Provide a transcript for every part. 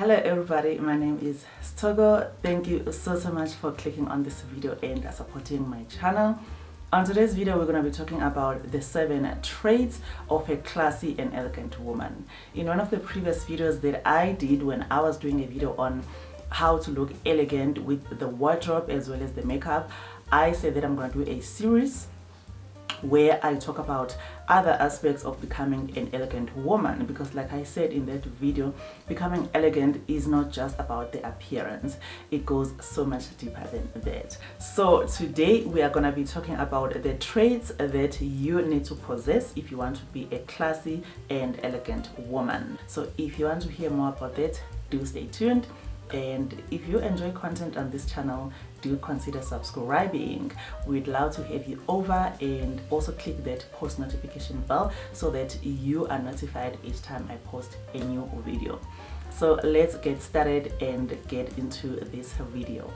Hello everybody, my name is Stogo. Thank you so much for clicking on this video and supporting my channel. On today's video, we're going to be talking about the 7 traits of a classy and elegant woman. In one of the previous videos that I did when I was doing a video on how to look elegant with the wardrobe as well as the makeup, I said that I'm going to do a series where I talk about other aspects of becoming an elegant woman, because like I said in that video, becoming elegant is not just about the appearance, it goes so much deeper than that. So today we are going to be talking about the traits that you need to possess if you want to be a classy and elegant woman. So if you want to hear more about that, do stay tuned. And if you enjoy content on this channel, do consider subscribing. We'd love to have you over, and also click that post notification bell so that you are notified each time I post a new video. So let's get started and get into this video.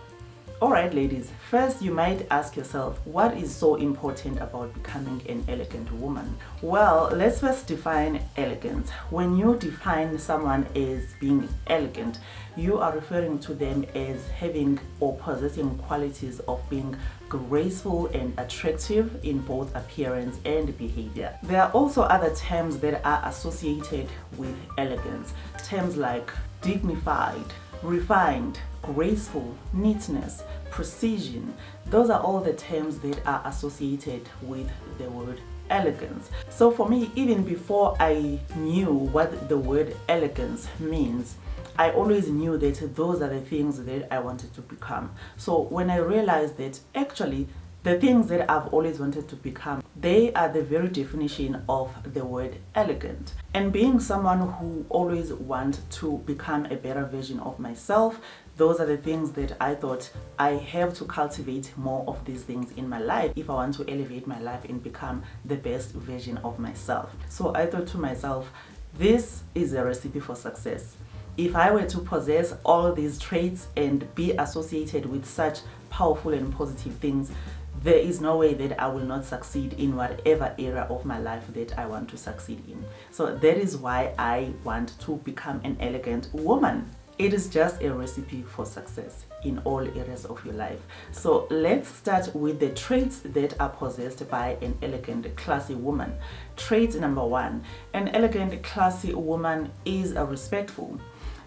Alright ladies, first you might ask yourself, what is so important about becoming an elegant woman? Well, let's first define elegance. When you define someone as being elegant, you are referring to them as having or possessing qualities of being graceful and attractive in both appearance and behavior. There are also other terms that are associated with elegance. Terms like dignified, refined, graceful, neatness, precision. Those are all the terms that are associated with the word elegance. So for me, even before I knew what the word elegance means, I always knew that those are the things that I wanted to become. So when I realized that actually the things that I've always wanted to become, they are the very definition of the word elegant. And being someone who always wants to become a better version of myself, those are the things that I thought I have to cultivate more of these things in my life if I want to elevate my life and become the best version of myself. So I thought to myself, this is a recipe for success. If I were to possess all these traits and be associated with such powerful and positive things, there is no way that I will not succeed in whatever area of my life that I want to succeed in. So that is why I want to become an elegant woman. It is just a recipe for success in all areas of your life. So let's start with the traits that are possessed by an elegant, classy woman. Trait number 1, an elegant, classy woman is respectful.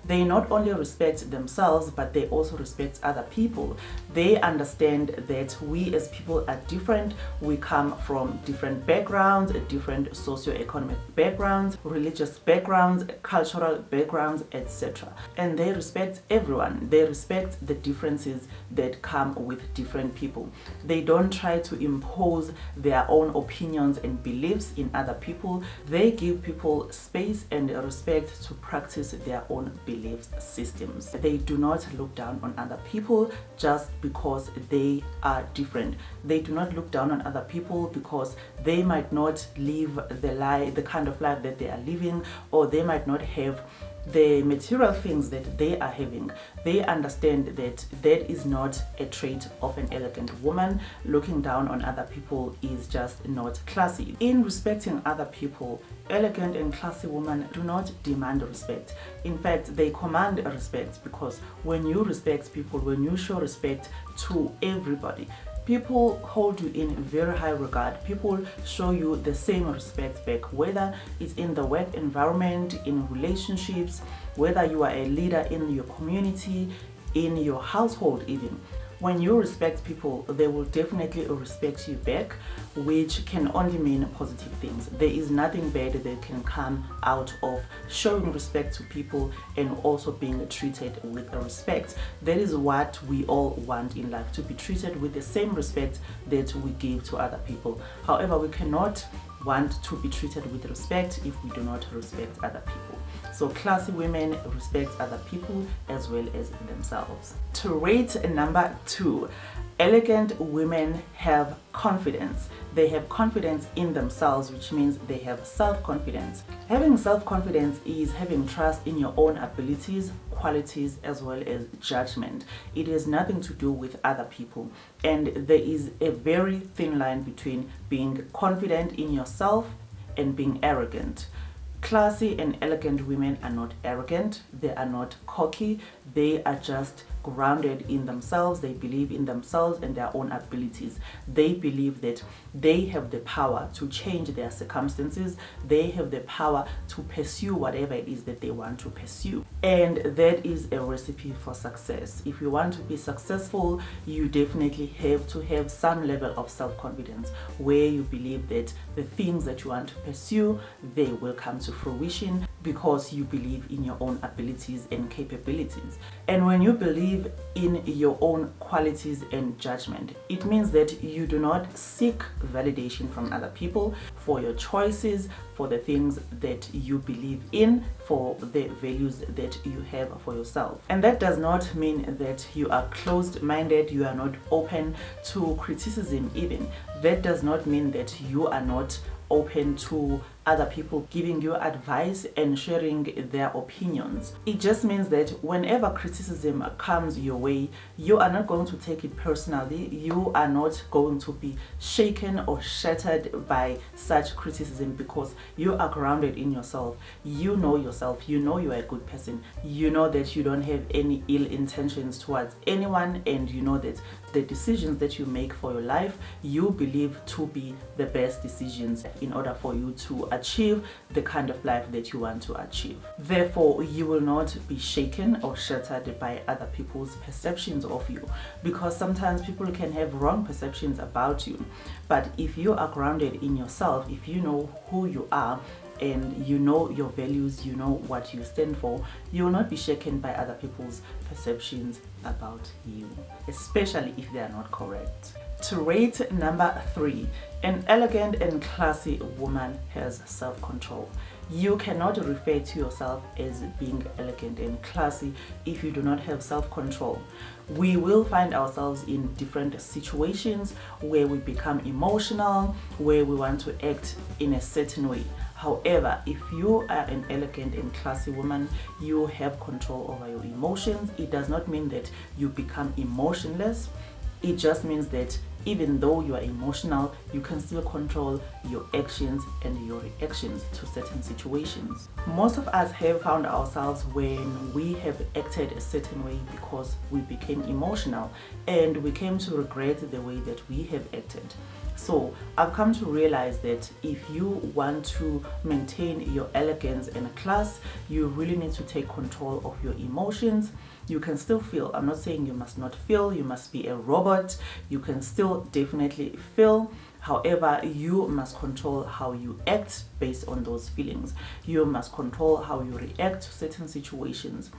They not only respect themselves, but they also respect other people. They understand that we as people are different. We come from different backgrounds, different socio-economic backgrounds, religious backgrounds, cultural backgrounds, etc. And they respect everyone. They respect the differences that come with different people. They don't try to impose their own opinions and beliefs in other people. They give people space and respect to practice their own beliefs systems. They do not look down on other people just because they are different. They do not look down on other people because they might not live the kind of life that they are living, or they might not have the material things that they are having. They understand that that is not a trait of an elegant woman. Looking down on other people is just not classy. In respecting other people, elegant and classy women do not demand respect. In fact, they command respect, because when you respect people, when you show respect to everybody, people hold you in very high regard. People show you the same respect back, whether it's in the work environment, in relationships, whether you are a leader in your community, in your household even. When you respect people, they will definitely respect you back, which can only mean positive things. There is nothing bad that can come out of showing respect to people and also being treated with respect. That is what we all want in life, to be treated with the same respect that we give to other people. However, we cannot want to be treated with respect if we do not respect other people. So classy women respect other people as well as themselves. Trait number 2, elegant women have confidence. They have confidence in themselves, which means they have self-confidence. Having self-confidence is having trust in your own abilities, qualities, as well as judgment. It has nothing to do with other people. And there is a very thin line between being confident in yourself and being arrogant. Classy and elegant women are not arrogant, they are not cocky, they are just grounded in themselves. They believe in themselves and their own abilities. They believe that they have the power to change their circumstances. They have the power to pursue whatever it is that they want to pursue. And that is a recipe for success. If you want to be successful, you definitely have to have some level of self-confidence where you believe that the things that you want to pursue, they will come to fruition because you believe in your own abilities and capabilities. And when you believe in your own qualities and judgment, it means that you do not seek validation from other people for your choices, for the things that you believe in, for the values that you have for yourself. And that does not mean that you are closed-minded, you are not open to criticism even. That does not mean that you are not open to other people giving you advice and sharing their opinions. It just means that whenever criticism comes your way, you are not going to take it personally. You are not going to be shaken or shattered by such criticism because you are grounded in yourself. You know yourself. You know you are a good person. You know that you don't have any ill intentions towards anyone, and you know that the decisions that you make for your life, you believe to be the best decisions in order for you to achieve the kind of life that you want to achieve. Therefore, you will not be shaken or shattered by other people's perceptions of you, because sometimes people can have wrong perceptions about you. But if you are grounded in yourself, if you know who you are, and you know your values, you know what you stand for, you will not be shaken by other people's perceptions about you, especially if they are not correct. Trait number 3, an elegant and classy woman has self-control. You cannot refer to yourself as being elegant and classy if you do not have self-control. We will find ourselves in different situations where we become emotional, where we want to act in a certain way. However, if you are an elegant and classy woman, you have control over your emotions. It does not mean that you become emotionless. It just means that even though you are emotional, you can still control your actions and your reactions to certain situations. Most of us have found ourselves when we have acted a certain way because we became emotional and we came to regret the way that we have acted. So I've come to realize that if you want to maintain your elegance and class, you really need to take control of your emotions. You can still feel. I'm not saying you must not feel, you must be a robot. You can still definitely feel. However, you must control how you act based on those feelings. You must control how you react to certain situations,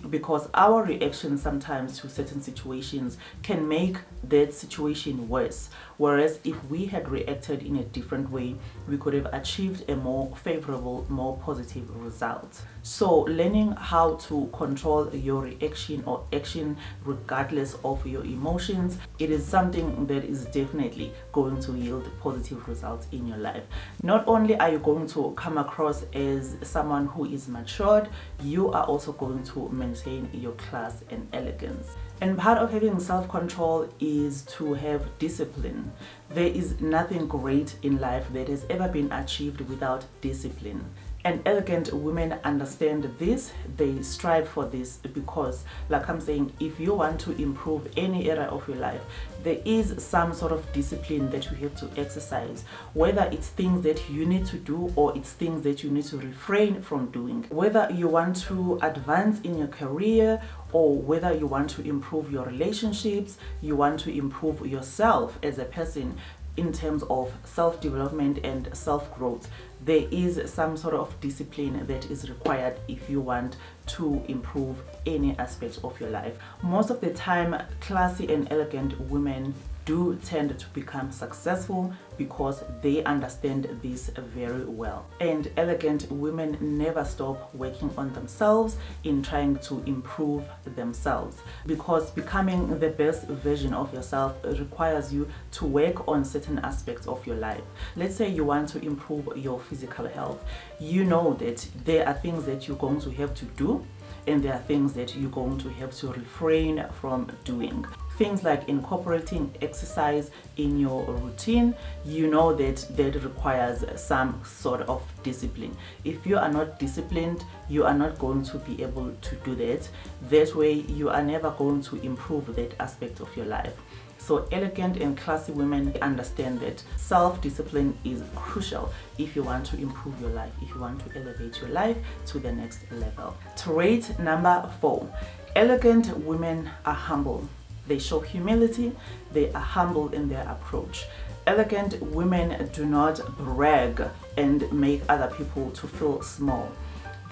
because our reactions sometimes to certain situations can make that situation worse. Whereas if we had reacted in a different way, we could have achieved a more favorable, more positive result. So learning how to control your reaction or action regardless of your emotions, it is something that is definitely going to yield positive results in your life. Not only are you going to come across as someone who is matured, you are also going to maintain your class and elegance. And part of having self-control is to have discipline. There is nothing great in life that has ever been achieved without discipline. And elegant women understand this, they strive for this, because like I'm saying, if you want to improve any area of your life, there is some sort of discipline that you have to exercise, whether it's things that you need to do or it's things that you need to refrain from doing. Whether you want to advance in your career or whether you want to improve your relationships, you want to improve yourself as a person in terms of self-development and self-growth, there is some sort of discipline that is required if you want to improve any aspect of your life. Most of the time, classy and elegant women do tend to become successful because they understand this very well. And elegant women never stop working on themselves in trying to improve themselves, because becoming the best version of yourself requires you to work on certain aspects of your life. Let's say you want to improve your physical health. You know that there are things that you're going to have to do and there are things that you're going to have to refrain from doing. things like incorporating exercise in your routine, you know that requires some sort of discipline. If you are not disciplined, you are not going to be able to do that. That way you are never going to improve that aspect of your life. So elegant and classy women understand that self-discipline is crucial if you want to improve your life, if you want to elevate your life to the next level. Trait number 4, elegant women are humble. They show humility, they are humble in their approach. Elegant women do not brag and make other people to feel small.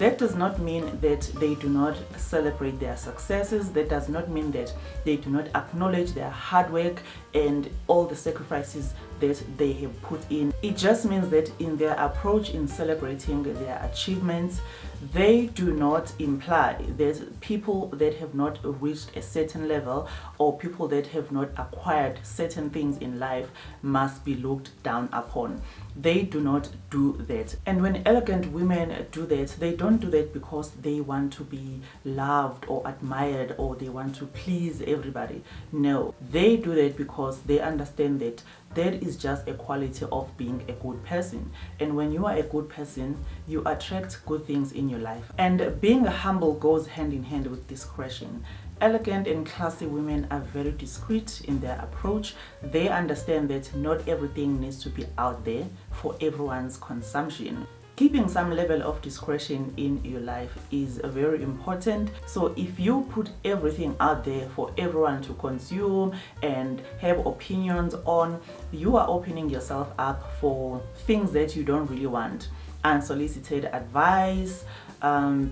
That does not mean that they do not celebrate their successes. That does not mean that they do not acknowledge their hard work and all the sacrifices that they have put in. It just means that in their approach in celebrating their achievements, they do not imply that people that have not reached a certain level or people that have not acquired certain things in life must be looked down upon. They do not do that. And when elegant women do that, they don't do that because they want to be loved or admired or they want to please everybody. No, they do that because they understand that that is just a quality of being a good person. And when you are a good person, you attract good things in your life. And being humble goes hand in hand with discretion. Elegant and classy women are very discreet in their approach. They understand that not everything needs to be out there for everyone's consumption. Keeping some level of discretion in your life is very important. So if you put everything out there for everyone to consume and have opinions on, you are opening yourself up for things that you don't really want. Unsolicited advice,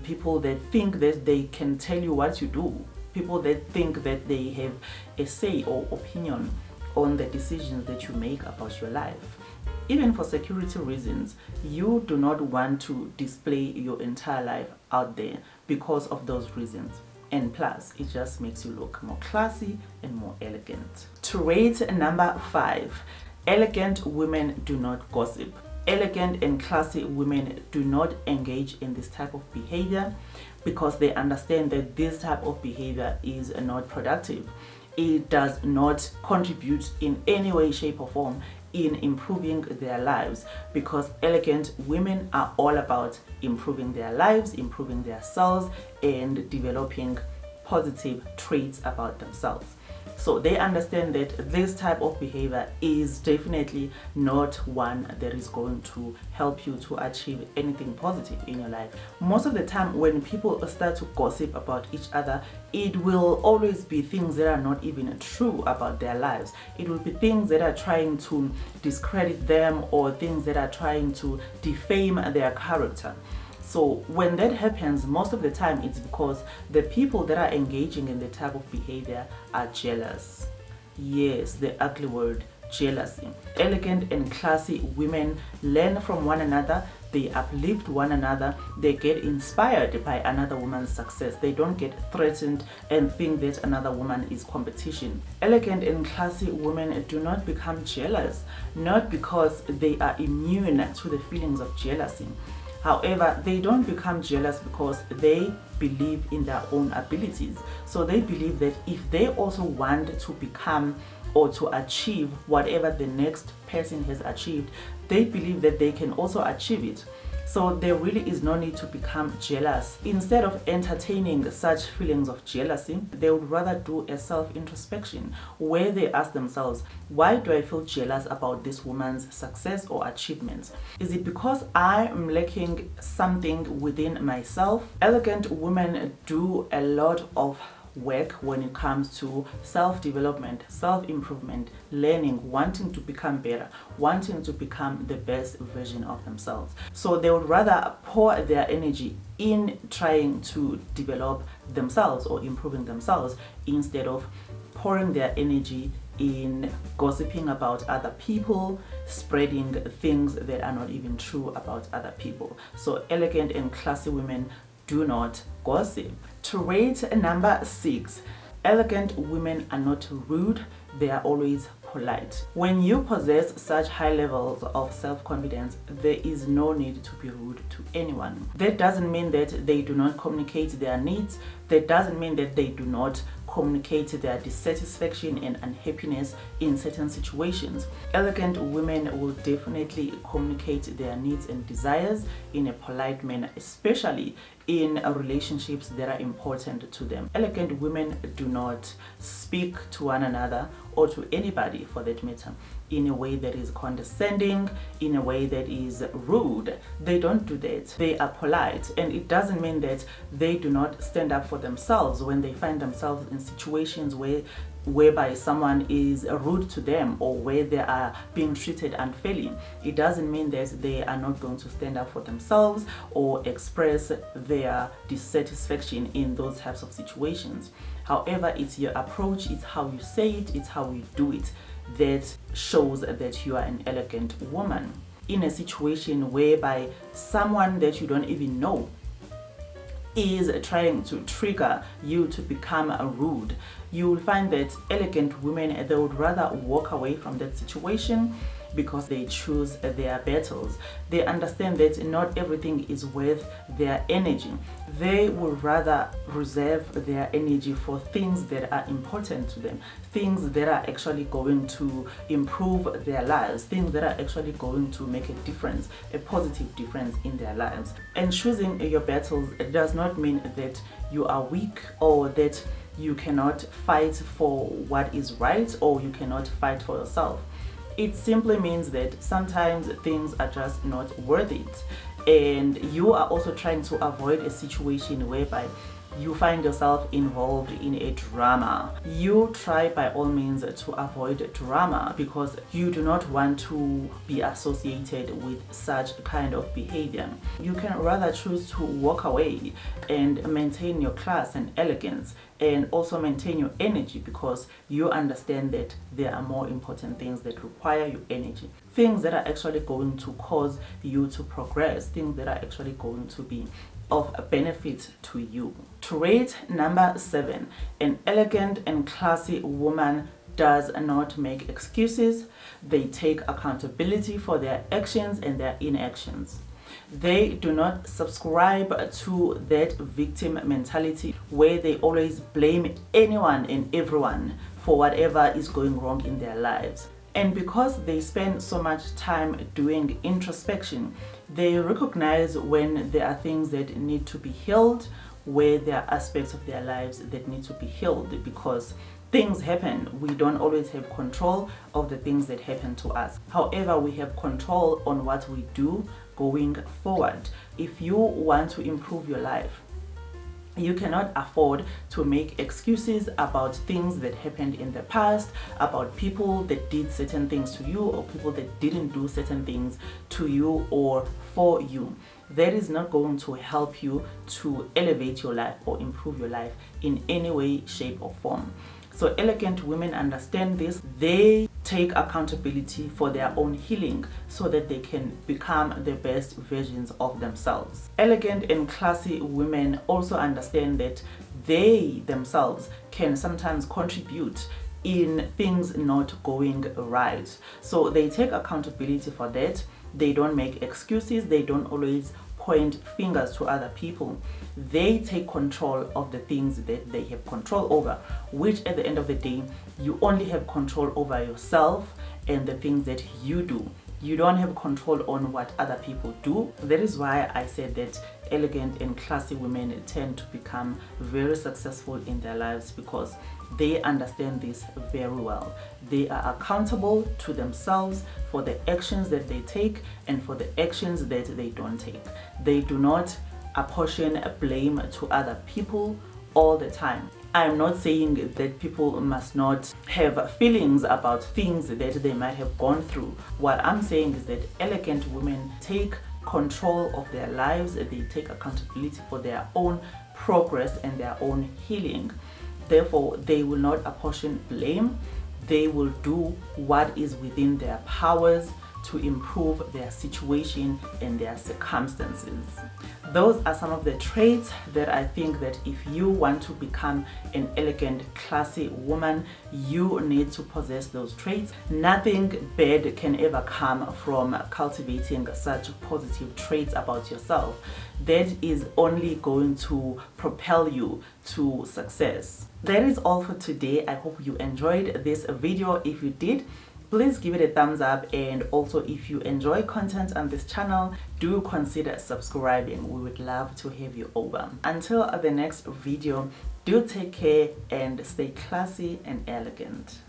people that think that they can tell you what you do, people that think that they have a say or opinion on the decisions that you make about your life. Even for security reasons, you do not want to display your entire life out there because of those reasons. And plus, it just makes you look more classy and more elegant. Trait number 5, elegant women do not gossip. Elegant and classy women do not engage in this type of behavior because they understand that this type of behavior is not productive. It does not contribute in any way, shape or form in improving their lives, because elegant women are all about improving their lives, improving their selves, and developing positive traits about themselves. So they understand that this type of behavior is definitely not one that is going to help you to achieve anything positive in your life. Most of the time when people start to gossip about each other, it will always be things that are not even true about their lives. It will be things that are trying to discredit them or things that are trying to defame their character. So when that happens, most of the time it's because the people that are engaging in the type of behavior are jealous. Yes, the ugly word, jealousy. Elegant and classy women learn from one another, they uplift one another, they get inspired by another woman's success. They don't get threatened and think that another woman is competition. Elegant and classy women do not become jealous, not because they are immune to the feelings of jealousy. However, they don't become jealous because they believe in their own abilities. So they believe that if they also want to become or to achieve whatever the next person has achieved, they believe that they can also achieve it. So there really is no need to become jealous. Instead of entertaining such feelings of jealousy, they would rather do a self-introspection where they ask themselves, why do I feel jealous about this woman's success or achievements? Is it because I am lacking something within myself? Elegant women do a lot of work when it comes to self-development, self-improvement, learning, wanting to become better, wanting to become the best version of themselves. So they would rather pour their energy in trying to develop themselves or improving themselves instead of pouring their energy in gossiping about other people, spreading things that are not even true about other people. So elegant and classy women do not gossip. Trait number 6, elegant women are not rude, they are always polite. When you possess such high levels of self-confidence, there is no need to be rude to anyone. That doesn't mean that they do not communicate their needs. That doesn't mean that they do not communicate their dissatisfaction and unhappiness in certain situations. Elegant women will definitely communicate their needs and desires in a polite manner, especially in relationships that are important to them. Elegant women do not speak to one another or to anybody for that matter in a way that is condescending, in a way that is rude. They don't do that. They are polite, and it doesn't mean that they do not stand up for themselves when they find themselves in situations whereby someone is rude to them or where they are being treated unfairly. It doesn't mean that they are not going to stand up for themselves or express their dissatisfaction in those types of situations. However, it's your approach, it's how you say it, it's how you do it that shows that you are an elegant woman. In a situation whereby someone that you don't even know is trying to trigger you to become rude, you will find that elegant women, they would rather walk away from that situation because they choose their battles. They understand that not everything is worth their energy. They would rather reserve their energy for things that are important to them, things that are actually going to improve their lives, things that are actually going to make a difference, a positive difference in their lives. And choosing your battles does not mean that you are weak or that you cannot fight for what is right or you cannot fight for yourself. It simply means that sometimes things are just not worth it, and you are also trying to avoid a situation whereby you find yourself involved in a drama. You try by all means to avoid drama because you do not want to be associated with such kind of behavior. You can rather choose to walk away and maintain your class and elegance, and also maintain your energy because you understand that there are more important things that require your energy, things that are actually going to cause you to progress, things that are actually going to be of benefit to you. Trait number 7, an elegant and classy woman does not make excuses. They take accountability for their actions and their inactions. They do not subscribe to that victim mentality where they always blame anyone and everyone for whatever is going wrong in their lives. And because they spend so much time doing introspection, they recognize when there are things that need to be healed, where there are aspects of their lives that need to be healed, because things happen. We don't always have control of the things that happen to us. However, we have control on what we do going forward. If you want to improve your life, you cannot afford to make excuses about things that happened in the past, about people that did certain things to you or people that didn't do certain things to you or for you. That is not going to help you to elevate your life or improve your life in any way, shape or form. So elegant women understand this. They take accountability for their own healing so that they can become the best versions of themselves. Elegant and classy women also understand that they themselves can sometimes contribute in things not going right. So they take accountability for that. They don't make excuses. They don't always point fingers to other people. They take control of the things that they have control over, which at the end of the day, you only have control over yourself and the things that you do. You don't have control on what other people do. That is why I said that elegant and classy women tend to become very successful in their lives, because they understand this very well. They are accountable to themselves for the actions that they take and for the actions that they don't take. They do not apportion blame to other people all the time. I'm not saying that people must not have feelings about things that they might have gone through. What I'm saying is that elegant women take control of their lives. They take accountability for their own progress and their own healing. Therefore, they will not apportion blame. They will do what is within their powers to improve their situation and their circumstances. Those are some of the traits that I think that if you want to become an elegant, classy woman, you need to possess those traits. Nothing bad can ever come from cultivating such positive traits about yourself. That is only going to propel you to success. That is all for today. I hope you enjoyed this video. If you did, please give it a thumbs up, and also if you enjoy content on this channel, do consider subscribing. We would love to have you over. Until the next video, do take care and stay classy and elegant.